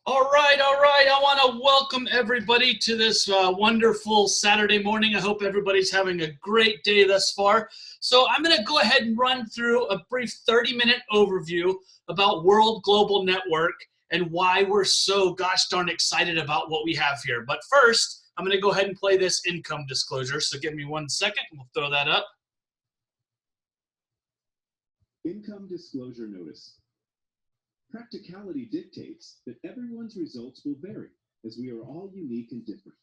All right, all right. I want to welcome everybody to this wonderful Saturday morning. I hope everybody's having a great day thus far. So I'm going to go ahead and run through a brief 30-minute overview about World Global Network and why we're so gosh darn excited about what we have here. But first, I'm going to go ahead and play this income disclosure. So give me 1 second and we'll throw that up. Income disclosure notice. Practicality dictates that everyone's results will vary, as we are all unique and different.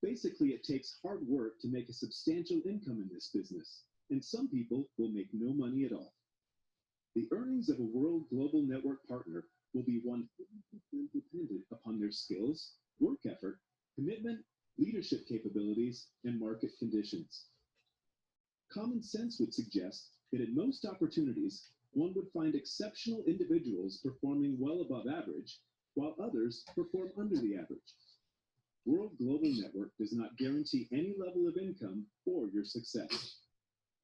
Basically, it takes hard work to make a substantial income in this business, and some people will make no money at all. The earnings of a World Global Network partner will be 100% dependent upon their skills, work effort, commitment, leadership capabilities, and market conditions. Common sense would suggest that in most opportunities, one would find exceptional individuals performing well above average, while others perform under the average. World Global Network does not guarantee any level of income or your success.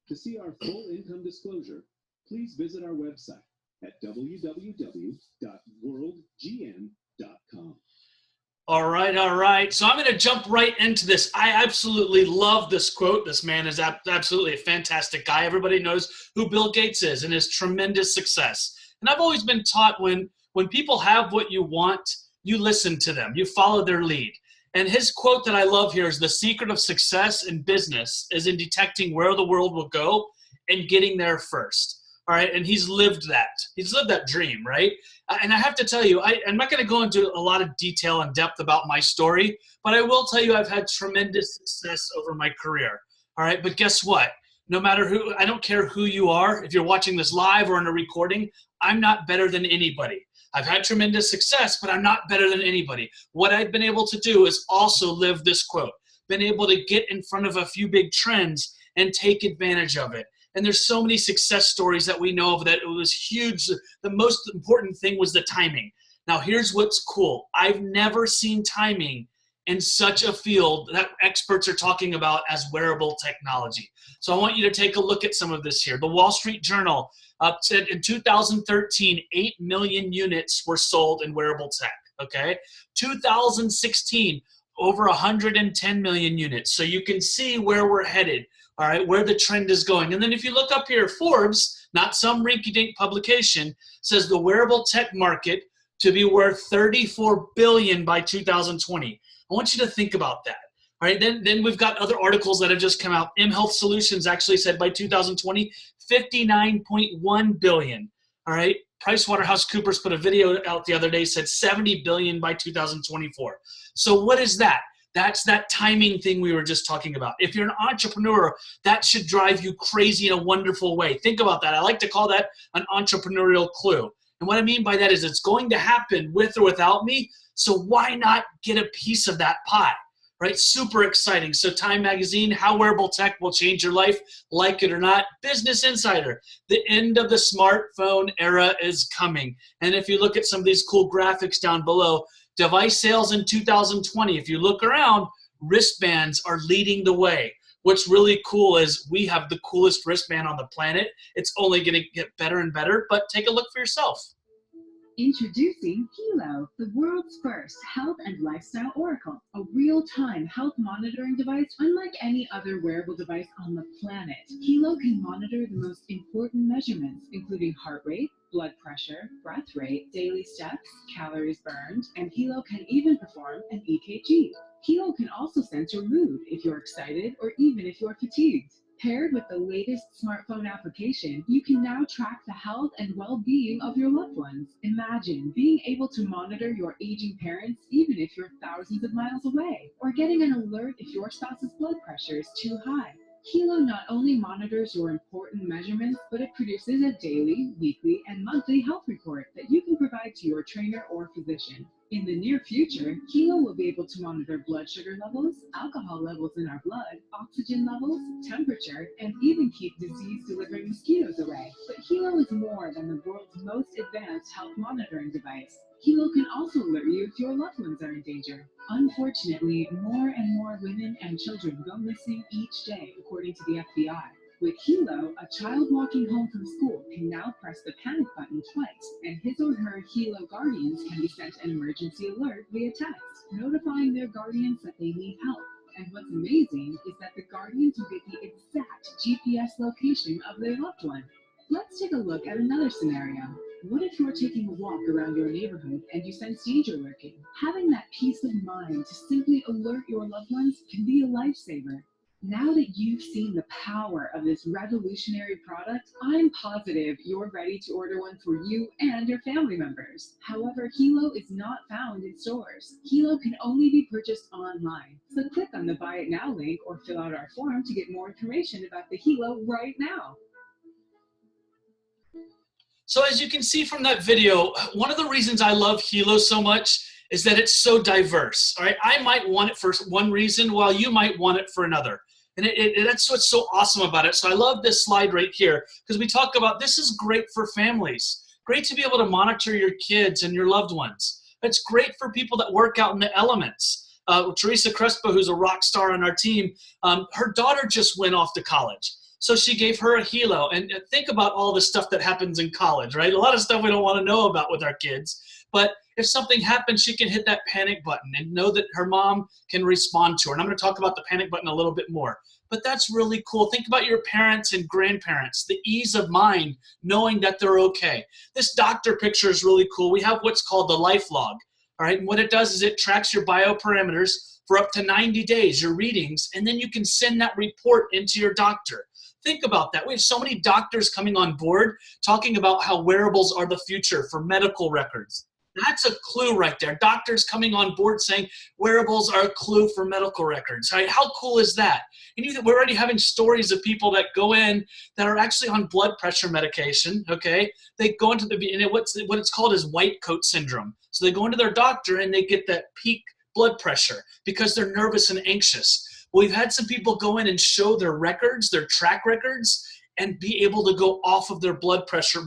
To see our full income disclosure, please visit our website at www.worldgn.com. All right, all right. So I'm going to jump right into this. I absolutely love this quote. This man is absolutely a fantastic guy. Everybody knows who Bill Gates is and his tremendous success. And I've always been taught when people have what you want, you listen to them. You follow their lead. And his quote that I love here is, the secret of success in business is in detecting where the world will go and getting there first. All right, and he's lived that. He's lived that dream, right? And I have to tell you, I'm not going to go into a lot of detail and depth about my story, but I will tell you I've had tremendous success over my career. All right, but guess what? No matter who, I don't care who you are, if you're watching this live or in a recording, I'm not better than anybody. I've had tremendous success, but I'm not better than anybody. What I've been able to do is also live this quote, been able to get in front of a few big trends and take advantage of it. And there's so many success stories that we know of that it was huge. The most important thing was the timing. Now, here's what's cool. I've never seen timing in such a field that experts are talking about as wearable technology. So I want you to take a look at some of this here. The Wall Street Journal said in 2013, 8 million units were sold in wearable tech, okay? 2016, over 110 million units. So you can see where we're headed. All right, where the trend is going. And then if you look up here, Forbes, not some rinky-dink publication, says the wearable tech market to be worth $34 billion by 2020. I want you to think about that. All right, then we've got other articles that have just come out. mHealth Solutions actually said by 2020, $59.1 billion. All right, PricewaterhouseCoopers put a video out the other day, said $70 billion by 2024. So what is that? That's that timing thing we were just talking about. If you're an entrepreneur, that should drive you crazy in a wonderful way. Think about that. I like to call that an entrepreneurial clue. And what I mean by that is it's going to happen with or without me, so why not get a piece of that pie, right? Super exciting. So Time Magazine, how wearable tech will change your life, like it or not. Business Insider, the end of the smartphone era is coming. And if you look at some of these cool graphics down below, device sales in 2020, if you look around, wristbands are leading the way. What's really cool is we have the coolest wristband on the planet. It's only going to get better and better, but take a look for yourself. Introducing Hilo, the world's first health and lifestyle oracle, a real-time health monitoring device unlike any other wearable device on the planet. Hilo can monitor the most important measurements, including heart rate, blood pressure, breath rate, daily steps, calories burned, and Hilo can even perform an EKG. Hilo can also sense your mood if you're excited or even if you're fatigued. Paired with the latest smartphone application, you can now track the health and well-being of your loved ones. Imagine being able to monitor your aging parents even if you're thousands of miles away, or getting an alert if your spouse's blood pressure is too high. Hilo not only monitors your important measurements, but it produces a daily, weekly, and monthly health report that you can provide to your trainer or physician. In the near future, Hilo will be able to monitor blood sugar levels, alcohol levels in our blood, oxygen levels, temperature, and even keep disease-delivering mosquitoes away. But Hilo is more than the world's most advanced health monitoring device. Hilo can also alert you if your loved ones are in danger. Unfortunately, more and more women and children go missing each day, according to the FBI. With Hilo, a child walking home from school can now press the panic button twice, and his or her Hilo guardians can be sent an emergency alert via text, notifying their guardians that they need help. And what's amazing is that the guardians will get the exact GPS location of their loved one. Let's take a look at another scenario. What if you're taking a walk around your neighborhood and you sense danger lurking? Having that peace of mind to simply alert your loved ones can be a lifesaver. Now that you've seen the power of this revolutionary product, I'm positive you're ready to order one for you and your family members. However, Hilo is not found in stores. Hilo can only be purchased online. So click on the Buy It Now link or fill out our form to get more information about the Hilo right now. So as you can see from that video, one of the reasons I love Hilo so much is that it's so diverse. All right, I might want it for one reason while you might want it for another. And that's what's so awesome about it. So I love this slide right here because we talk about this is great for families. Great to be able to monitor your kids and your loved ones. It's great for people that work out in the elements. Teresa Crespo, who's a rock star on our team, her daughter just went off to college. So she gave her a Hilo. And think about all the stuff that happens in college, right? A lot of stuff we don't want to know about with our kids. But if something happens, she can hit that panic button and know that her mom can respond to her. And I'm going to talk about the panic button a little bit more. But that's really cool. Think about your parents and grandparents, the ease of mind knowing that they're okay. This doctor picture is really cool. We have what's called the life log. All right, and what it does is it tracks your bioparameters for up to 90 days, your readings, and then you can send that report into your doctor. Think about that. We have so many doctors coming on board talking about how wearables are the future for medical records. That's a clue right there. Doctors coming on board saying wearables are a clue for medical records. Right? How cool is that? And we're already having stories of people that go in that are actually on blood pressure medication. Okay, they go into what it's called is white coat syndrome. So they go into their doctor and they get that peak blood pressure because they're nervous and anxious. Well, we've had some people go in and show their records, their track records, and be able to go off of their blood pressure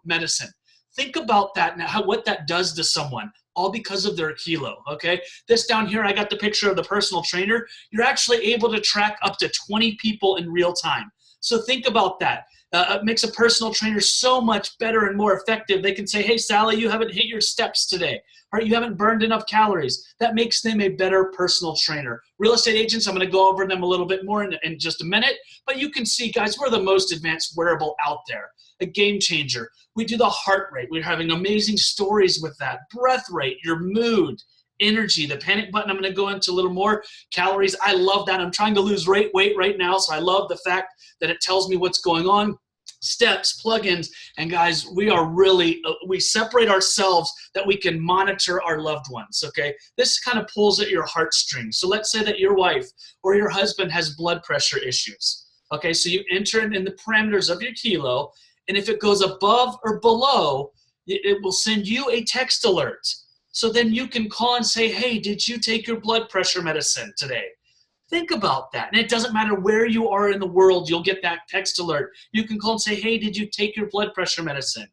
medicine. Think about that now, what that does to someone, all because of their Hilo, okay? This down here, I got the picture of the personal trainer. You're actually able to track up to 20 people in real time. So think about that. It makes a personal trainer so much better and more effective. They can say, hey, Sally, you haven't hit your steps today. Or you haven't burned enough calories. That makes them a better personal trainer. Real estate agents, I'm going to go over them a little bit more in just a minute. But you can see, guys, we're the most advanced wearable out there. A game changer. We do the heart rate. We're having amazing stories with that. Breath rate, your mood, energy, the panic button. I'm going to go into a little more. Calories, I love that. I'm trying to lose weight right now, so I love the fact that it tells me what's going on. Steps, plugins, and guys, we are really, we separate ourselves that we can monitor our loved ones, okay? This kind of pulls at your heartstrings. So let's say that your wife or your husband has blood pressure issues, okay? So you enter in the parameters of your Hilo, and if it goes above or below, it will send you a text alert. So then you can call and say, hey, did you take your blood pressure medicine today? Think about that. And it doesn't matter where you are in the world, you'll get that text alert. You can call and say, hey, did you take your blood pressure medicine?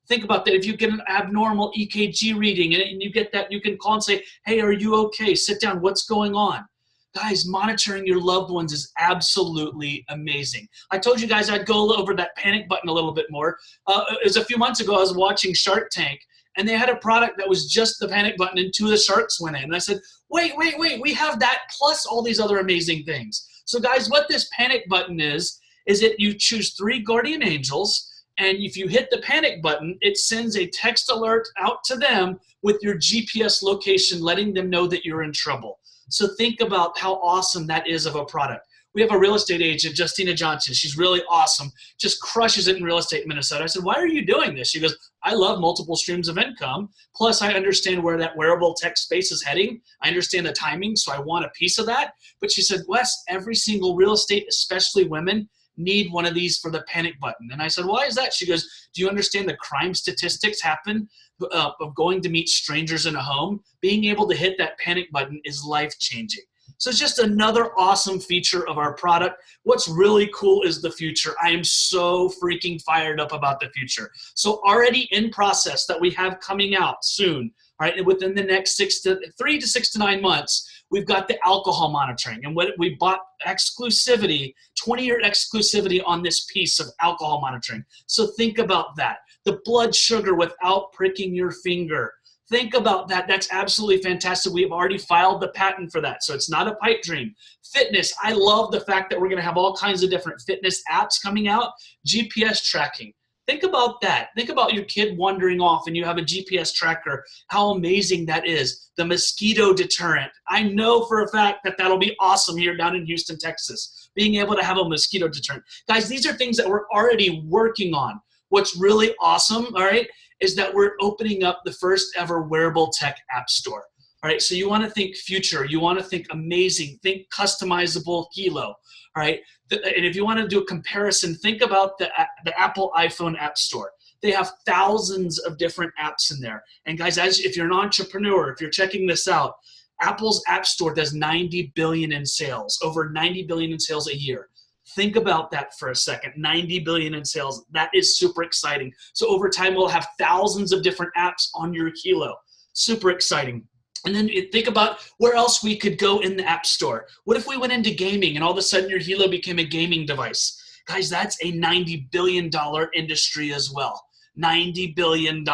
Think about that. If you get an abnormal EKG reading and you get that, you can call and say, hey, are you okay? Sit down. What's going on? Guys, monitoring your loved ones is absolutely amazing. I told you guys I'd go over that panic button a little bit more. It was a few months ago, I was watching Shark Tank, and they had a product that was just the panic button, and 2 of the sharks went in. And I said, wait, we have that plus all these other amazing things. So guys, what this panic button is that you choose 3 guardian angels, and if you hit the panic button, it sends a text alert out to them with your GPS location, letting them know that you're in trouble. So think about how awesome that is of a product. We have a real estate agent, Justina Johnson. She's really awesome, just crushes it in real estate in Minnesota. I said, why are you doing this? She goes, I love multiple streams of income. Plus, I understand where that wearable tech space is heading. I understand the timing, so I want a piece of that. But she said, Wes, every single real estate, especially women, need one of these for the panic button. And I said, why is that? She goes, do you understand the crime statistics happen of going to meet strangers in a home? Being able to hit that panic button is life-changing. So it's just another awesome feature of our product. What's really cool is the future. I am so freaking fired up about the future. So already in process that we have coming out soon, all right, within the next 3 to 6 to 9 months, we've got the alcohol monitoring. And what we bought exclusivity, 20-year exclusivity on this piece of alcohol monitoring. So think about that. The blood sugar without pricking your finger. Think about that. That's absolutely fantastic. We've already filed the patent for that, so it's not a pipe dream. Fitness, I love the fact that we're going to have all kinds of different fitness apps coming out. GPS tracking. Think about that. Think about your kid wandering off and you have a GPS tracker, how amazing that is. The mosquito deterrent. I know for a fact that that'll be awesome here down in Houston, Texas, being able to have a mosquito deterrent. Guys, these are things that we're already working on. What's really awesome, all right, is that we're opening up the first ever wearable tech app store. All right, so you want to think future, you want to think amazing, think customizable Hilo. All right, and if you want to do a comparison, think about the Apple iPhone App Store. They have thousands of different apps in there. And guys, if you're an entrepreneur, if you're checking this out, Apple's App Store does 90 billion in sales, over 90 billion in sales a year. Think about that for a second, 90 billion in sales. That is super exciting. So over time, we'll have thousands of different apps on your Hilo. Super exciting. And then you think about where else we could go in the App Store. What if we went into gaming and all of a sudden your Hilo became a gaming device? Guys, that's a $90 billion industry as well. $90 billion.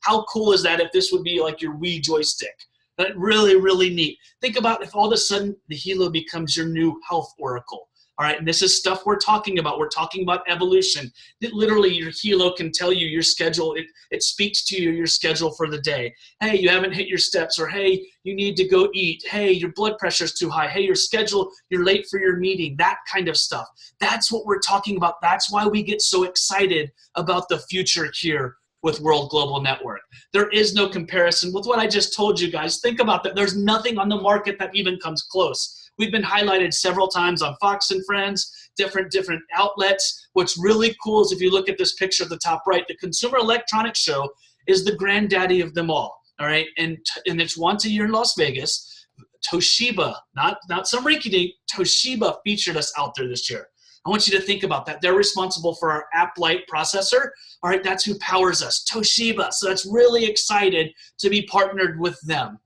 How cool is that if this would be like your Wii joystick? That really, really neat. Think about if all of a sudden the Hilo becomes your new health oracle. All right, and this is stuff we're talking about. We're talking about evolution. That literally your Hilo can tell you your schedule. It speaks to you your schedule for the day. Hey, you haven't hit your steps, or hey, you need to go eat. Hey, your blood pressure's too high. Hey, your schedule, you're late for your meeting. That kind of stuff. That's what we're talking about. That's why we get so excited about the future here with World Global Network. There is no comparison with what I just told you guys. Think about that. There's nothing on the market that even comes close. We've been highlighted several times on Fox and Friends, different outlets. What's really cool is if you look at this picture at the top right, the Consumer Electronics Show is the granddaddy of them all right? And it's once a year in Las Vegas. Toshiba, not some rinky-dink, Toshiba featured us out there this year. I want you to think about that. They're responsible for our App Lite processor. All right, that's who powers us, Toshiba. So that's really excited to be partnered with them.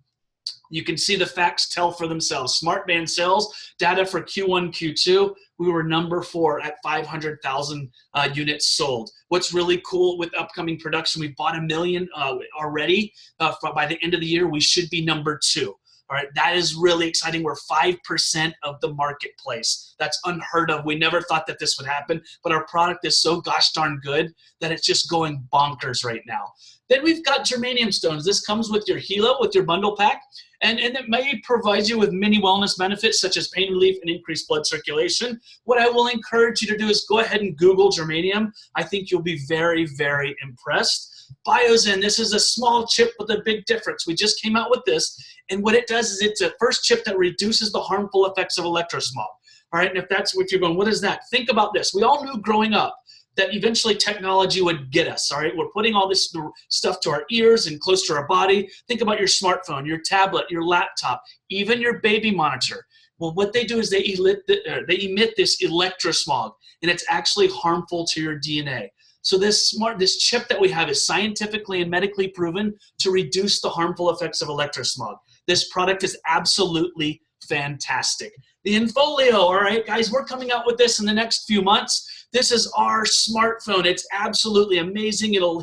You can see the facts tell for themselves. Smartband sales data for Q1, Q2, we were number 4 at 500,000 units sold. What's really cool with upcoming production, we bought 1 million already. By the end of the year, we should be number 2. All right, that is really exciting. We're 5% of the marketplace. That's unheard of. We never thought that this would happen, but our product is so gosh darn good that it's just going bonkers right now. Then we've got germanium stones. This comes with your Hilo, with your bundle pack, and it may provide you with many wellness benefits such as pain relief and increased blood circulation. What I will encourage you to do is go ahead and Google germanium. I think you'll be very, very impressed. BioZen, this is a small chip with a big difference. We just came out with this, and what it does is it's a first chip that reduces the harmful effects of electrosmog. All right, and if that's what you're going, what is that? Think about this. We all knew growing up that eventually technology would get us, all right? We're putting all this stuff to our ears and close to our body. Think about your smartphone, your tablet, your laptop, even your baby monitor. Well, what they do is they emit this electrosmog, and it's actually harmful to your DNA. So this chip that we have is scientifically and medically proven to reduce the harmful effects of electrosmog. This product is absolutely fantastic. The Infolio, all right, guys, we're coming out with this in the next few months. This is our smartphone. It's absolutely amazing. It'll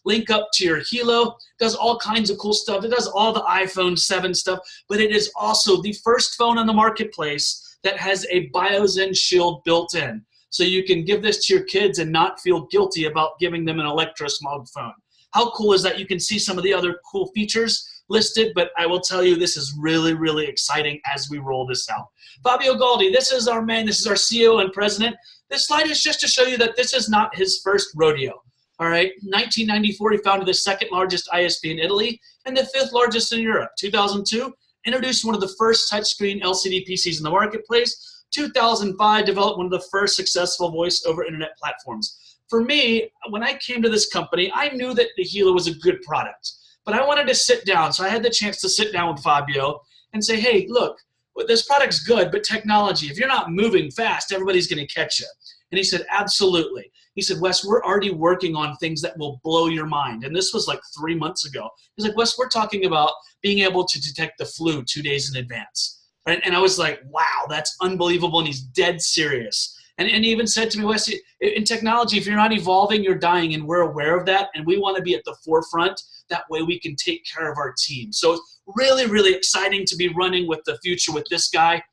link up to your Hilo. Does all kinds of cool stuff. It does all the iPhone 7 stuff, but it is also the first phone on the marketplace that has a BioZen shield built in. So you can give this to your kids and not feel guilty about giving them an electrosmog phone. How cool is that? You can see some of the other cool features listed, but I will tell you this is really, really exciting as we roll this out. Fabio Galdi, this is our man. This is our CEO and president. This slide is just to show you that this is not his first rodeo. All right, 1994, he founded the second largest ISP in Italy and the 5th largest in Europe. 2002, introduced one of the first touchscreen LCD PCs in the marketplace. 2005, developed one of the first successful voice over internet platforms. For me, when I came to this company, I knew that the Hilo was a good product, but I wanted to sit down. So I had the chance to sit down with Fabio and say, hey, look, well, this product's good, but technology, if you're not moving fast, everybody's going to catch you. And he said, absolutely. He said, Wes, we're already working on things that will blow your mind. And this was like 3 months ago. He's like, Wes, we're talking about being able to detect the flu 2 days in advance. Right? And I was like, wow, that's unbelievable. And he's dead serious. And he even said to me, Wes, in technology, if you're not evolving, you're dying. And we're aware of that. And we want to be at the forefront. That way we can take care of our team. So it's really, really exciting to be running with the future with this guy.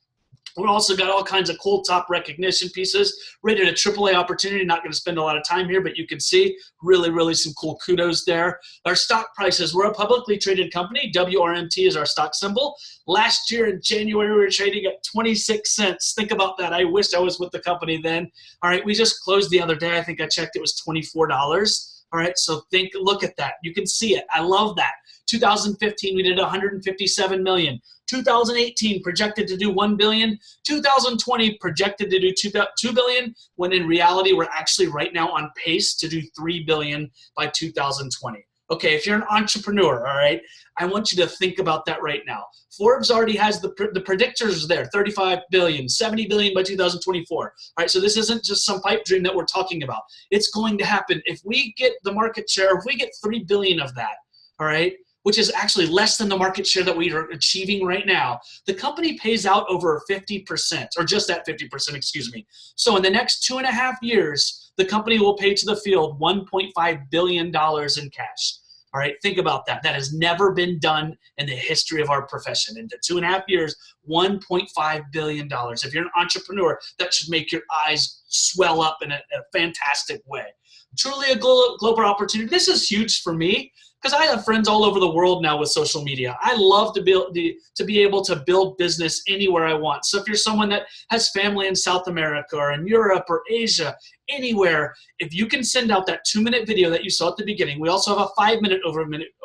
We've also got all kinds of cool top recognition pieces, rated a AAA opportunity. Not going to spend a lot of time here, but you can see really, really some cool kudos there. Our stock prices, we're a publicly traded company. WRMT is our stock symbol. Last year in January, we were trading at 26 cents. Think about that. I wish I was with the company then. All right, we just closed the other day. I think I checked, it was $24. All right, so look at that. You can see it. I love that. 2015, we did 157 million. 2018 projected to do 1 billion. 2020 projected to do 2 billion, when in reality, we're actually right now on pace to do 3 billion by 2020. Okay, if you're an entrepreneur, all right, I want you to think about that right now. Forbes already has the predictors there, 35 billion, 70 billion by 2024. All right, so this isn't just some pipe dream that we're talking about. It's going to happen. If we get the market share, if we get 3 billion of that, all right, which is actually less than the market share that we are achieving right now, the company pays out over 50%, or just at 50%, excuse me. So in the next 2.5 years, the company will pay to the field $1.5 billion in cash. All right, think about that. That has never been done in the history of our profession. In the 2.5 years, $1.5 billion. If you're an entrepreneur, that should make your eyes swell up in a fantastic way. Truly a global opportunity. This is huge for me, because I have friends all over the world now with social media. I love to be able to build business anywhere I want. So if you're someone that has family in South America or in Europe or Asia, anywhere, if you can send out that 2-minute video that you saw at the beginning, we also have a 5-minute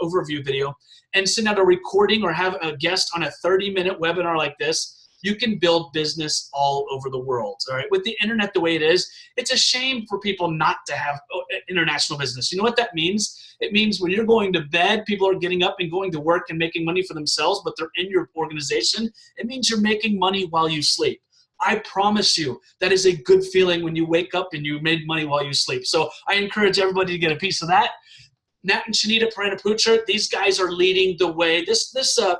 overview video, and send out a recording or have a guest on a 30-minute webinar like this, you can build business all over the world. All right, with the internet the way it is, it's a shame for people not to have international business. You know what that means? It means when you're going to bed, people are getting up and going to work and making money for themselves, but they're in your organization. It means you're making money while you sleep. I promise you, that is a good feeling when you wake up and you made money while you sleep. So I encourage everybody to get a piece of that. Nat and Shanita Paranaputra, these guys are leading the way. This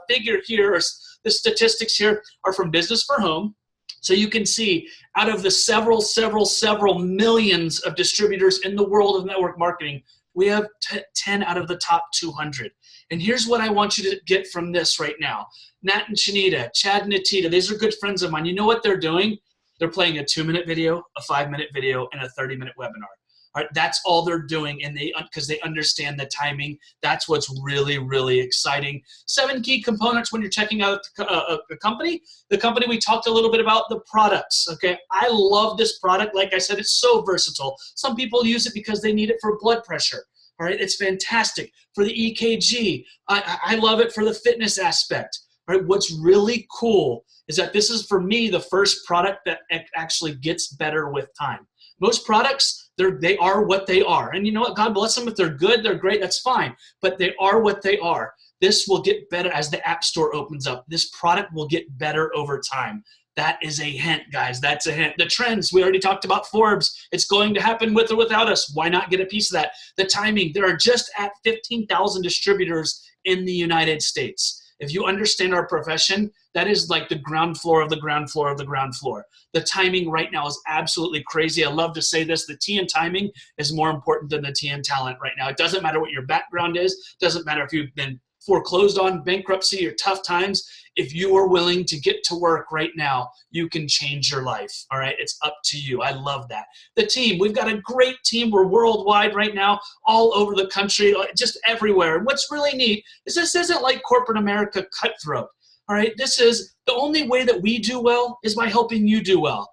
figure here, or the statistics here, are from Business for Home. So you can see out of the several millions of distributors in the world of network marketing, we have 10 out of the top 200. And here's what I want you to get from this right now. Nat and Shanita, Chad and Atita, these are good friends of mine. You know what they're doing? They're playing a 2-minute video, a 5-minute video, and a 30-minute webinar. All right, that's all they're doing, and because they understand the timing. That's what's really, really exciting. 7 key components when you're checking out a company. The company, we talked a little bit about the products, okay? I love this product. Like I said, it's so versatile. Some people use it because they need it for blood pressure. All right, it's fantastic. For the EKG, I love it for the fitness aspect. All right, what's really cool is that this is, for me, the first product that actually gets better with time. Most products, they are what they are. And you know what? God bless them. If they're good, they're great. That's fine. But they are what they are. This will get better as the App Store opens up. This product will get better over time. That is a hint, guys. That's a hint. The trends, we already talked about Forbes. It's going to happen with or without us. Why not get a piece of that? The timing, there are just at 15,000 distributors in the United States. If you understand our profession, that is like the ground floor of the ground floor of the ground floor. The timing right now is absolutely crazy. I love to say this, the T in timing is more important than the T in talent right now. It doesn't matter what your background is. Doesn't matter if you've been foreclosed on, bankruptcy, or tough times. If you are willing to get to work right now, you can change your life, all right? It's up to you. I love that. The team, we've got a great team. We're worldwide right now, all over the country, just everywhere. And what's really neat is this isn't like corporate America cutthroat, all right? This is the only way that we do well is by helping you do well.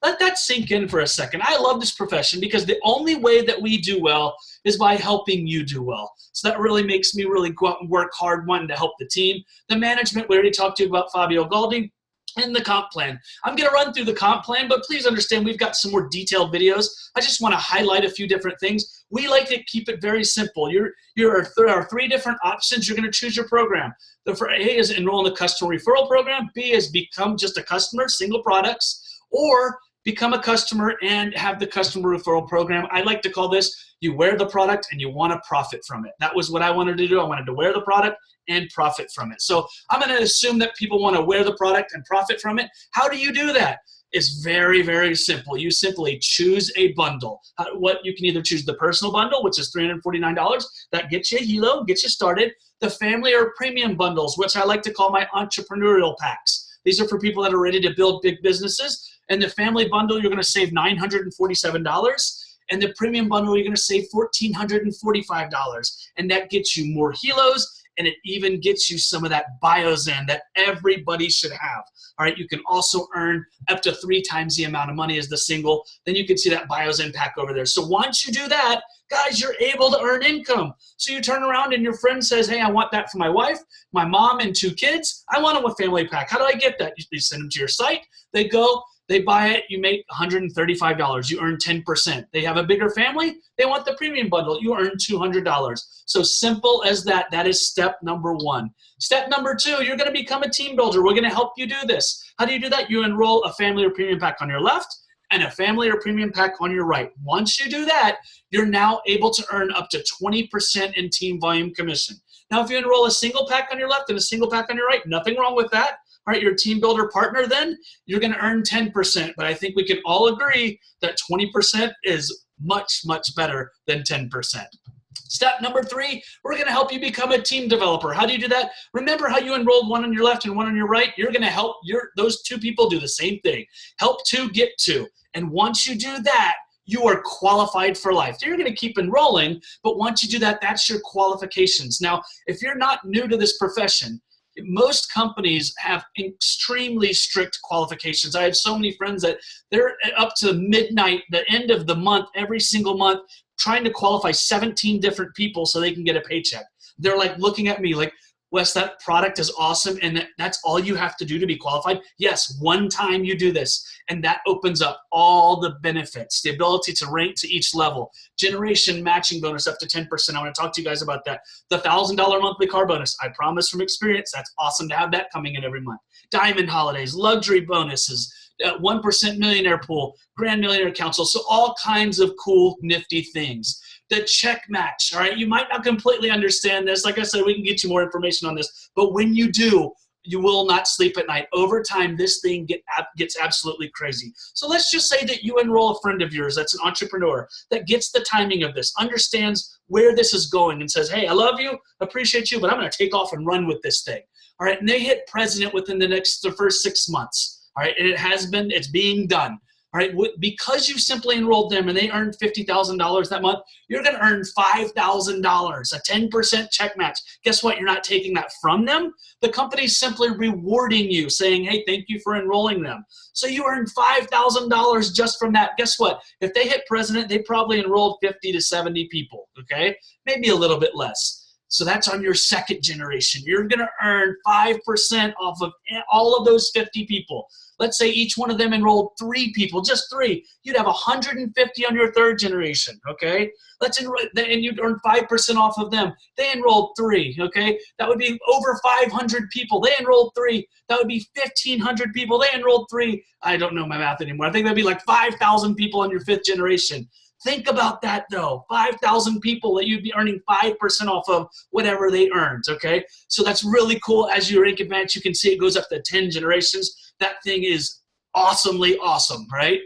Let that sink in for a second. I love this profession because the only way that we do well is by helping you do well. So that really makes me really go out and work hard, wanting to help the team. The management, we already talked to you about Fabio Galdi. and the comp plan. I'm going to run through the comp plan, but please understand we've got some more detailed videos. I just want to highlight a few different things. We like to keep it very simple. There are 3 different options. You're going to choose your program. The A is enroll in the customer referral program. B is become just a customer, single products, or become a customer and have the customer referral program. I like to call this, you wear the product and you want to profit from it. That was what I wanted to do. I wanted to wear the product and profit from it. So I'm going to assume that people want to wear the product and profit from it. How do you do that? It's very, very simple. You simply choose a bundle. You can either choose the personal bundle, which is $349. That gets you a Hilo, gets you started. The family or premium bundles, which I like to call my entrepreneurial packs. These are for people that are ready to build big businesses. And the family bundle, you're going to save $947. And the premium bundle, you're going to save $1,445. And that gets you more Hilos, and it even gets you some of that Biozen that everybody should have. All right, you can also earn up to 3 times the amount of money as the single. Then you can see that Biozen pack over there. So once you do that, guys, you're able to earn income. So you turn around and your friend says, hey, I want that for my wife, my mom, and 2 kids. I want them a family pack. How do I get that? You send them to your site. They go. They buy it, you make $135, you earn 10%. They have a bigger family, they want the premium bundle, you earn $200. So simple as that. That is step number 1. Step number 2, you're gonna become a team builder. We're gonna help you do this. How do you do that? You enroll a family or premium pack on your left and a family or premium pack on your right. Once you do that, you're now able to earn up to 20% in team volume commission. Now, if you enroll a single pack on your left and a single pack on your right, nothing wrong with that. All right, your team builder partner, then you're going to earn 10%. But I think we can all agree that 20% is much, much better than 10%. Step number 3, we're going to help you become a team developer. How do you do that? Remember how you enrolled one on your left and one on your right? You're going to help those 2 people do the same thing. Help 2 get 2. And once you do that, you are qualified for life. You're going to keep enrolling, but once you do that, that's your qualifications. Now, if you're not new to this profession, most companies have extremely strict qualifications. I have so many friends that they're up to midnight, the end of the month, every single month, trying to qualify 17 different people so they can get a paycheck. They're like looking at me like, Wes, that product is awesome, and that's all you have to do to be qualified? Yes, one time you do this, and that opens up all the benefits, the ability to rank to each level, generation matching bonus up to 10%. I want to talk to you guys about that. The $1,000 monthly car bonus, I promise from experience, that's awesome to have that coming in every month. Diamond holidays, luxury bonuses, 1% millionaire pool, grand millionaire council, so all kinds of cool, nifty things. The check match, all right? You might not completely understand this. Like I said, we can get you more information on this. But when you do, you will not sleep at night. Over time, this thing gets absolutely crazy. So let's just say that you enroll a friend of yours that's an entrepreneur that gets the timing of this, understands where this is going, and says, hey, I love you, appreciate you, but I'm going to take off and run with this thing. All right, and they hit president within the first 6 months. All right, and it's being done. All right, because you simply enrolled them and they earned $50,000 that month, you're going to earn $5,000, a 10% check match. Guess what? You're not taking that from them. The company's simply rewarding you, saying, hey, thank you for enrolling them. So you earned $5,000 just from that. Guess what? If they hit president, they probably enrolled 50 to 70 people, okay? Maybe a little bit less. So that's on your second generation. You're going to earn 5% off of all of those 50 people. Let's say each one of them enrolled 3 people, just 3. You'd have 150 on your third generation, okay? And you'd earn 5% off of them. They enrolled 3, okay? That would be over 500 people. They enrolled 3. That would be 1,500 people. They enrolled 3. I don't know my math anymore. I think that'd be like 5,000 people on your 5th generation. Think about that, though. 5,000 people that you'd be earning 5% off of whatever they earned, okay? So that's really cool. As you rank advance, you can see it goes up to 10 generations. That thing is awesomely awesome, right?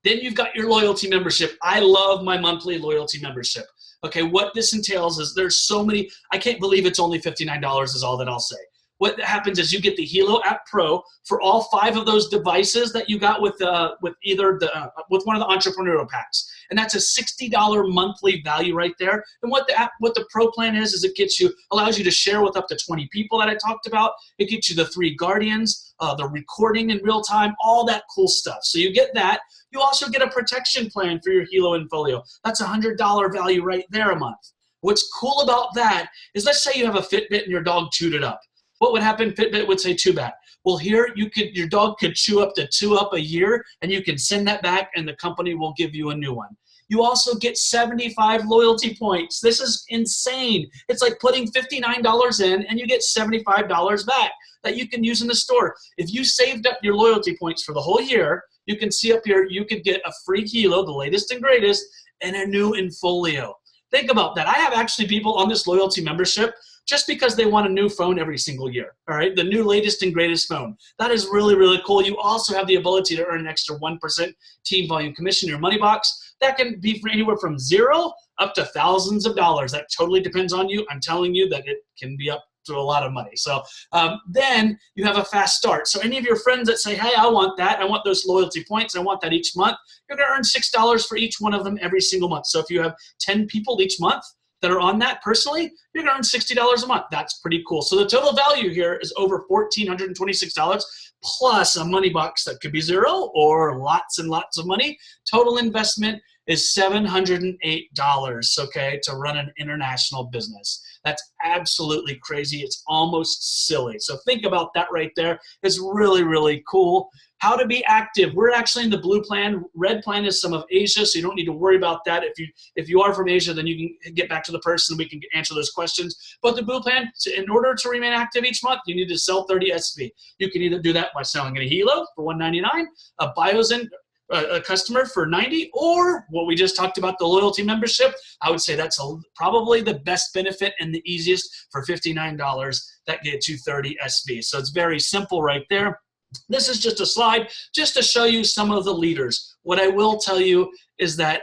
Then you've got your loyalty membership. I love my monthly loyalty membership. Okay, what this entails is there's so many, I can't believe it's only $59 is all that I'll say. What happens is you get the Hilo App Pro for all 5 of those devices that you got with one of the entrepreneurial packs, and that's a $60 monthly value right there. And what the Pro plan is it allows you to share with up to 20 people that I talked about. It gets you the 3 Guardians, the recording in real time, all that cool stuff. So you get that. You also get a protection plan for your Hilo and Folio. That's a $100 value right there a month. What's cool about that is, let's say you have a Fitbit and your dog chewed it up. What would happen? Fitbit would say too bad. Well, here your dog could chew up to 2 up a year, and you can send that back, and the company will give you a new one. You also get 75 loyalty points. This is insane. It's like putting $59 in, and you get $75 back that you can use in the store. If you saved up your loyalty points for the whole year, you can see up here, you could get a free Hilo, the latest and greatest, and a new Infolio. Think about that. I have actually people on this loyalty membership just because they want a new phone every single year, all right? The new latest and greatest phone. That is really, really cool. You also have the ability to earn an extra 1% team volume commission in your money box. That can be for anywhere from $0 up to thousands of dollars. That totally depends on you. I'm telling you that it can be up to a lot of money. So then you have a fast start. So any of your friends that say, hey, I want that, I want those loyalty points, I want that each month, you're gonna earn $6 for each one of them every single month. So if you have 10 people each month that are on that personally, you're gonna earn $60 a month. That's pretty cool. So the total value here is over $1,426 plus a money box that could be $0 or lots and lots of money. Total investment is $708, okay, to run an international business. That's absolutely crazy. It's almost silly. So think about that right there. It's really, really cool. How to be active. We're actually in the blue plan. Red plan is some of Asia, so you don't need to worry about that. If you are from Asia, then you can get back to the person. We can answer those questions. But the blue plan, in order to remain active each month, you need to sell 30 SV. You can either do that by selling a Hilo for $199, a Biozen a customer for $90, or what we just talked about, the loyalty membership. I would say that's probably the best benefit and the easiest for $59 that gets you 30 SV. So it's very simple right there. This is just a slide just to show you some of the leaders. What I will tell you is that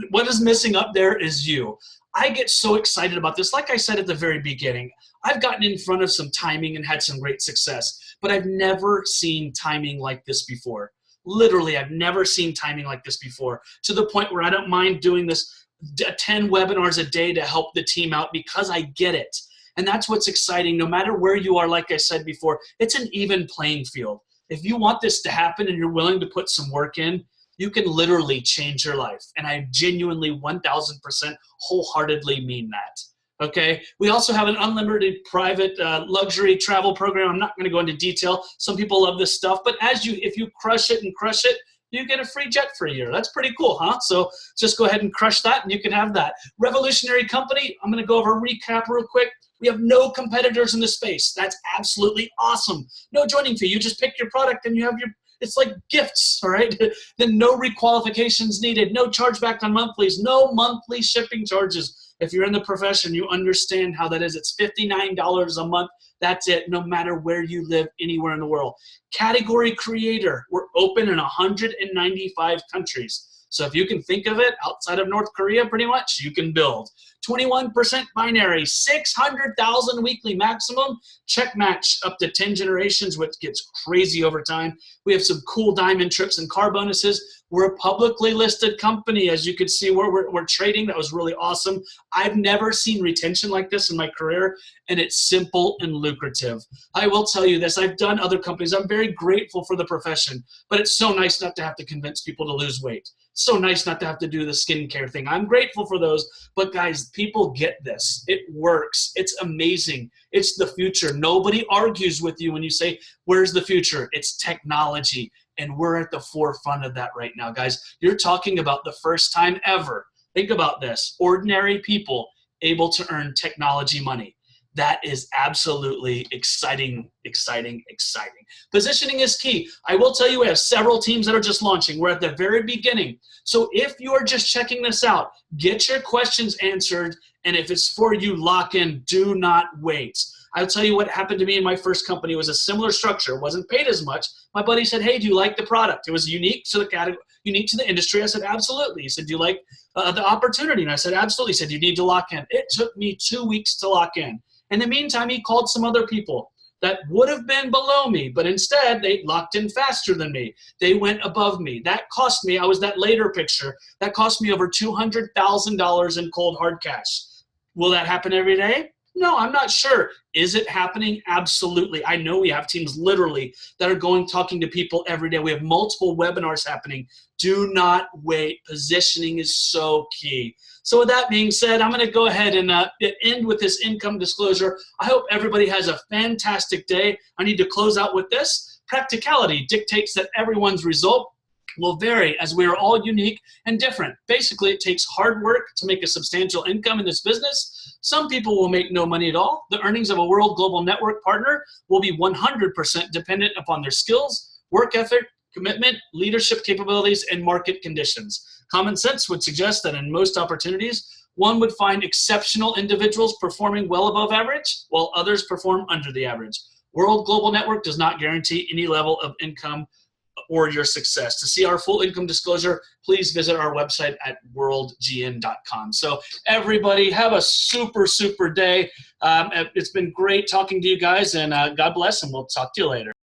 what is missing up there is you. I get so excited about this. Like I said at the very beginning, I've gotten in front of some timing and had some great success, but I've never seen timing like this before. Literally, I've never seen timing like this before, to the point where I don't mind doing this 10 webinars a day to help the team out because I get it. And that's what's exciting. No matter where you are, like I said before, it's an even playing field. If you want this to happen and you're willing to put some work in, you can literally change your life. And I genuinely 1000% wholeheartedly mean that. Okay, we also have an unlimited private luxury travel program. I'm not going to go into detail. Some people love this stuff, but if you crush it, you get a free jet for a year. That's pretty cool, huh? So just go ahead and crush that, and you can have that. Revolutionary company. I'm going to go over a recap real quick. We have no competitors in the space. That's absolutely awesome. No joining fee. You just pick your product, and you have it's like gifts, all right? Then no requalifications needed. No chargeback on monthlies. No monthly shipping charges. If you're in the profession, you understand how that is. It's $59 a month. That's it, no matter where you live, anywhere in the world. Category creator. We're open in 195 countries. So if you can think of it, outside of North Korea, pretty much, you can build. 21% binary, 600,000 weekly maximum, check match up to 10 generations, which gets crazy over time. We have some cool diamond trips and car bonuses. We're a publicly listed company. As you can see, we're trading. That was really awesome. I've never seen retention like this in my career, and it's simple and lucrative. I will tell you this. I've done other companies. I'm very grateful for the profession, but it's so nice not to have to convince people to lose weight. So nice not to have to do the skincare thing. I'm grateful for those, but guys, people get this. It works. It's amazing. It's the future. Nobody argues with you when you say, where's the future? It's technology, and we're at the forefront of that right now, guys. You're talking about the first time ever. Think about this. Ordinary people able to earn technology money. That is absolutely exciting, exciting, exciting. Positioning is key. I will tell you, we have several teams that are just launching. We're at the very beginning. So if you are just checking this out, get your questions answered. And if it's for you, lock in. Do not wait. I'll tell you what happened to me in my first company. It was a similar structure. It wasn't paid as much. My buddy said, hey, do you like the product? It was unique to the category, unique to the industry. I said, absolutely. He said, do you like the opportunity? And I said, absolutely. He said, you need to lock in. It took me 2 weeks to lock in. In the meantime, he called some other people that would have been below me, but instead they locked in faster than me. They went above me. That cost me, I was that later picture, that cost me over $200,000 in cold hard cash. Will that happen every day? No, I'm not sure. Is it happening? Absolutely. I know we have teams literally that are talking to people every day. We have multiple webinars happening. Do not wait. Positioning is so key. So with that being said, I'm going to go ahead and end with this income disclosure. I hope everybody has a fantastic day. I need to close out with this. Practicality dictates that everyone's result will vary as we are all unique and different. Basically, it takes hard work to make a substantial income in this business. Some people will make no money at all. The earnings of a World Global Network partner will be 100% dependent upon their skills, work ethic, commitment, leadership capabilities, and market conditions. Common sense would suggest that in most opportunities, one would find exceptional individuals performing well above average, while others perform under the average. World Global Network does not guarantee any level of income or your success. To see our full income disclosure, please visit our website at worldgn.com. So everybody have a super, super day. It's been great talking to you guys, and God bless, and we'll talk to you later.